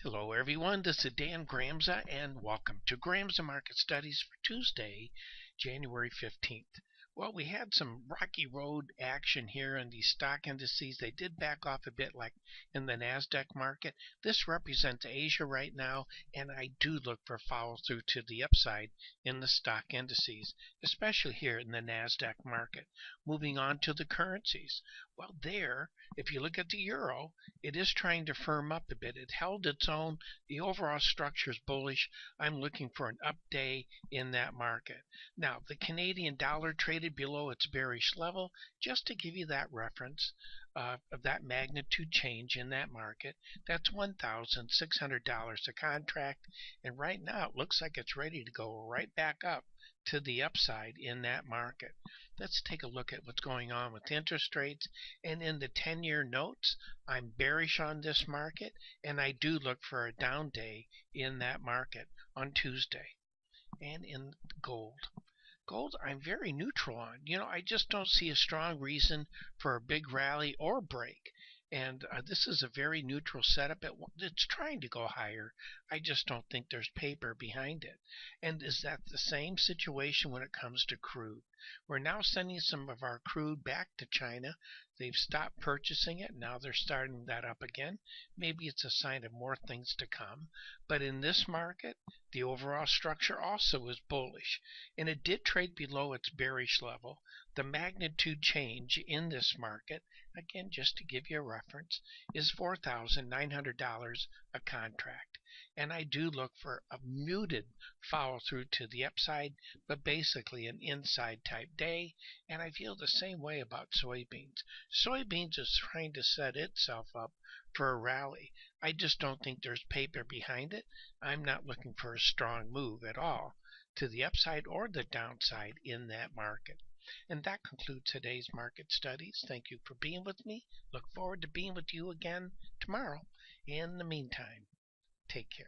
Hello everyone, this is Dan Gramza and welcome to Gramza Market Studies for Tuesday, January 15th. Well, we had some rocky road action here in the stock indices. They did back off a bit like in the NASDAQ market. This represents Asia right now, and I do look for follow through to the upside in the stock indices, especially here in the NASDAQ market. Moving on to the currencies. Well, if you look at the euro, it is trying to firm up a bit. It held its own. The overall structure is bullish. I'm looking for an up day in that market. Now, the Canadian dollar traded below its bearish level, just to give you that reference of that magnitude change in that market. That's $1,600 a contract, and right now it looks like it's ready to go right back up to the upside in that market. Let's take a look at what's going on with interest rates. And in the 10-year notes, I'm bearish on this market, and I do look for a down day in that market on Tuesday. And in gold. Gold, I'm very neutral on. I just don't see a strong reason for a big rally or break. And this is a very neutral setup. It's trying to go higher. I just don't think there's paper behind it. And is that the same situation when it comes to crude? We're now sending some of our crude back to China. They've stopped purchasing it. Now they're starting that up again. Maybe it's a sign of more things to come. But in this market, the overall structure also is bullish. And it did trade below its bearish level. The magnitude change in this market, again, just to give you a reference, is $4,900 a contract. And I do look for a muted follow through to the upside, but basically an inside type day. And I feel the same way about soybeans. Soybeans is trying to set itself up for a rally. I just don't think there's paper behind it. I'm not looking for a strong move at all to the upside or the downside in that market. And that concludes today's market studies. Thank you for being with me. Look forward to being with you again tomorrow. In the meantime, take care.